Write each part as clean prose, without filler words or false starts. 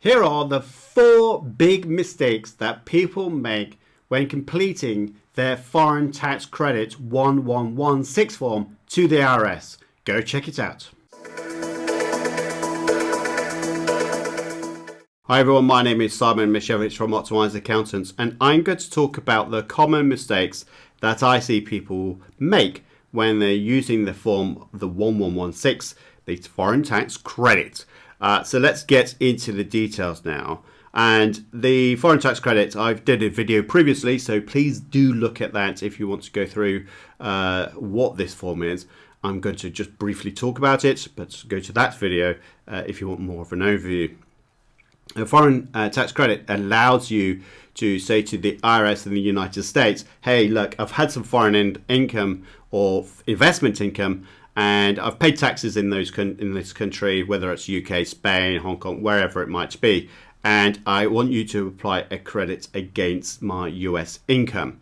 Here are the 4 big mistakes that people make when completing their foreign tax credit 1116 form to the IRS. Go check it out. Hi everyone, my name is Simon Misiewicz from Optimize Accountants, and I'm going to talk about the common mistakes that I see people make when they're using the form, the 1116, the foreign tax credit. So let's get into the details now. And the foreign tax credit, I've did a video previously, so please do look at that if you want to go through what this form is. I'm going to just briefly talk about it, but go to that video if you want more of an overview. A foreign tax credit allows you to say to the IRS in the United States, hey, look, I've had some foreign income or investment income, and I've paid taxes in this country, whether it's UK, Spain, Hong Kong, wherever it might be, and I want you to apply a credit against my US income.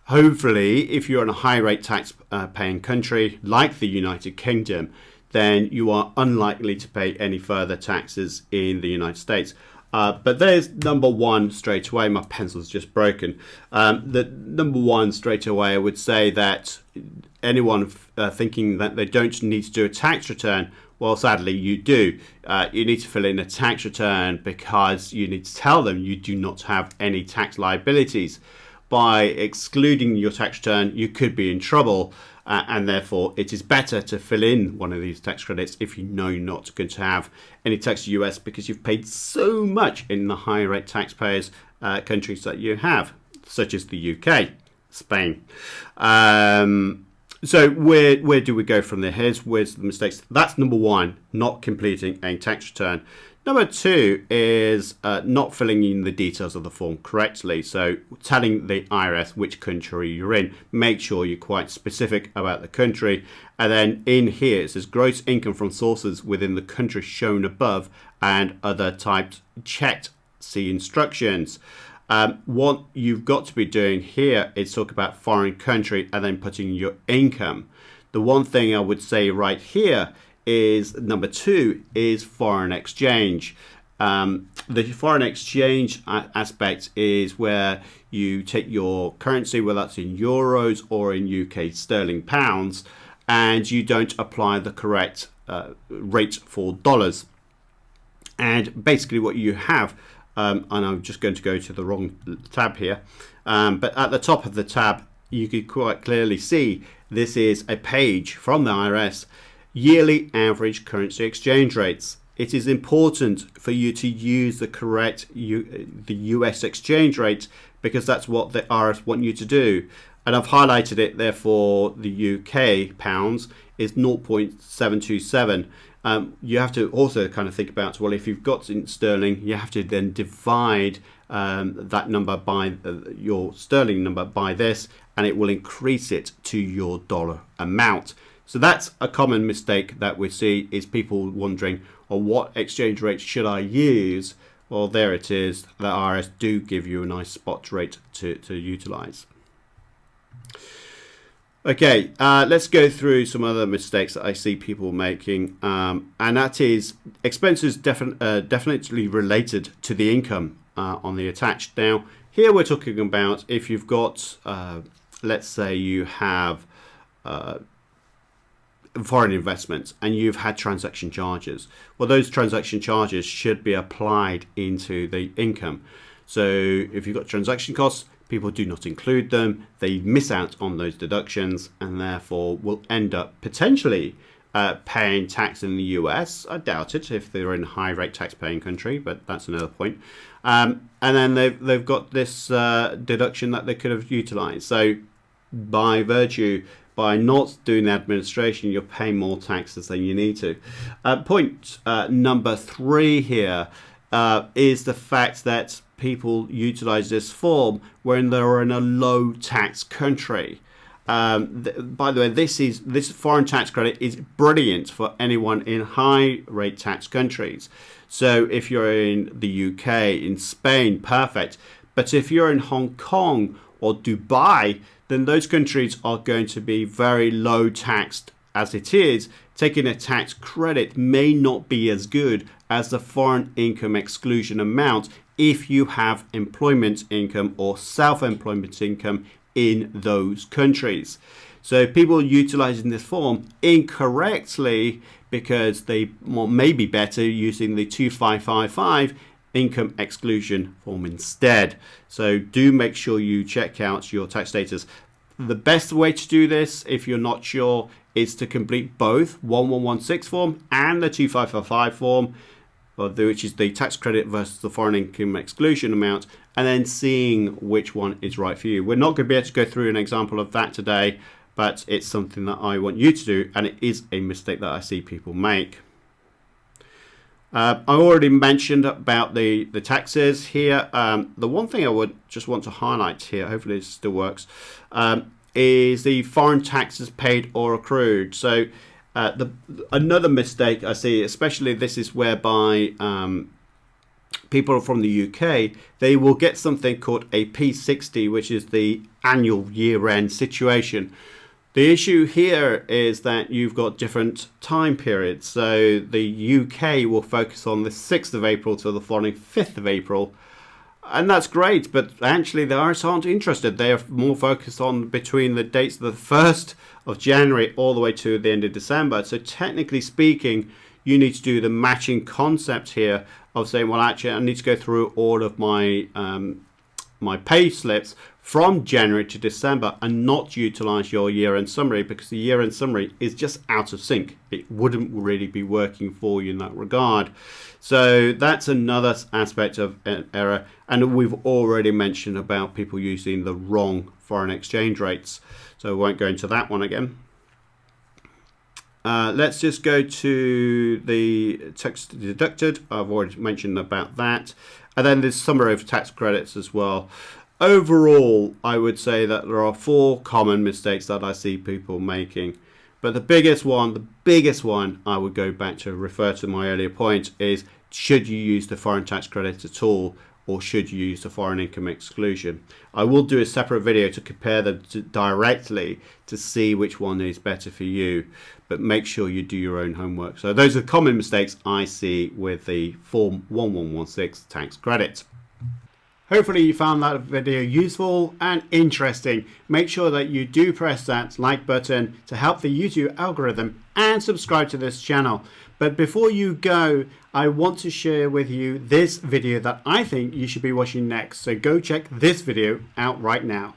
Hopefully, if you're in a high rate tax paying country like the United Kingdom, then you are unlikely to pay any further taxes in the United States. But there's number one straight away. My pencil's just broken. The number one straight away, I would say that anyone thinking that they don't need to do a tax return, well, sadly, you do. You need to fill in a tax return because you need to tell them you do not have any tax liabilities. By excluding your tax return, you could be in trouble. And therefore, it is better to fill in one of these tax credits if you know you're not going to have any tax in the US because you've paid so much in the high rate taxpayers countries that you have, such as the UK, Spain. So where do we go from there? Where's the mistakes? That's number one, not completing a tax return. Number two is not filling in the details of the form correctly. So telling the IRS which country you're in, make sure you're quite specific about the country. And then in here, it says gross income from sources within the country shown above and other types checked. See instructions. What you've got to be doing here is talk about foreign country and then putting your income. The one thing I would say right here is number two is foreign exchange. The foreign exchange aspect is where you take your currency, whether that's in euros or in UK sterling pounds, and you don't apply the correct rate for dollars. And basically what you have, and I'm just going to go to the wrong tab here, but at the top of the tab, you can quite clearly see this is a page from the IRS, yearly average currency exchange rates. It is important for you to use the correct the US exchange rate because that's what the IRS want you to do. And I've highlighted it there for the UK pounds is 0.727. You have to also kind of think about, well, if you've got in sterling, you have to then divide that number by your sterling number by this, and it will increase it to your dollar amount. So that's a common mistake that we see is people wondering, well, what exchange rate should I use? Well, there it is. The IRS do give you a nice spot rate to utilize. Okay, let's go through some other mistakes that I see people making, and that is expenses definitely related to the income on the attached. Now, here we're talking about if you've got, let's say you have foreign investments and you've had transaction charges. Well, those transaction charges should be applied into the income. So if you've got transaction costs, people do not include them. They miss out on those deductions and therefore will end up potentially paying tax in the US. I doubt it if they're in a high rate tax paying country, but that's another point. And then they've got this deduction that they could have utilized. So by not doing the administration, you're paying more taxes than you need to. Point number three here is the fact that people utilize this form when they're in a low tax country. By the way, this foreign tax credit is brilliant for anyone in high rate tax countries. So if you're in the UK, in Spain, perfect. But if you're in Hong Kong or Dubai, then those countries are going to be very low taxed as it is taking a tax credit may not be as good as the foreign income exclusion amount if you have employment income or self-employment income in those countries. So people utilizing this form incorrectly because they may be better using the 2555 income exclusion form instead. So do make sure you check out your tax status. The best way to do this, if you're not sure, is to complete both 1116 form and the 2555 form, which is the tax credit versus the foreign income exclusion amount, and then seeing which one is right for you. We're not going to be able to go through an example of that today, but it's something that I want you to do, and it is a mistake that I see people make. I already mentioned about the taxes here. The one thing I would just want to highlight here, hopefully it still works, is the foreign taxes paid or accrued. So another mistake I see, especially this is whereby people from the UK, they will get something called a P60, which is the annual year-end situation. The issue here is that you've got different time periods. So the UK will focus on the 6th of April to the following 5th of April. And that's great, but actually the Irish aren't interested. They are more focused on between the dates of the 1st of January all the way to the end of December. So technically speaking, you need to do the matching concept here of saying, well, actually, I need to go through all of my my pay slips from January to December and not utilize your year-end summary, because the year-end summary is just out of sync. It wouldn't really be working for you in that regard. So that's another aspect of an error. And we've already mentioned about people using the wrong foreign exchange rates. So I won't go into that one again. Let's just go to the tax deducted. I've already mentioned about that. And then there's summary of tax credits as well. Overall, I would say that there are 4 common mistakes that I see people making. But the biggest one I would go back to refer to my earlier point is, should you use the foreign tax credit at all, or should you use the foreign income exclusion? I will do a separate video to compare them directly to see which one is better for you, but make sure you do your own homework. So those are the common mistakes I see with the Form 1116 tax credit. Hopefully you found that video useful and interesting. Make sure that you do press that like button to help the YouTube algorithm and subscribe to this channel. But before you go, I want to share with you this video that I think you should be watching next. So go check this video out right now.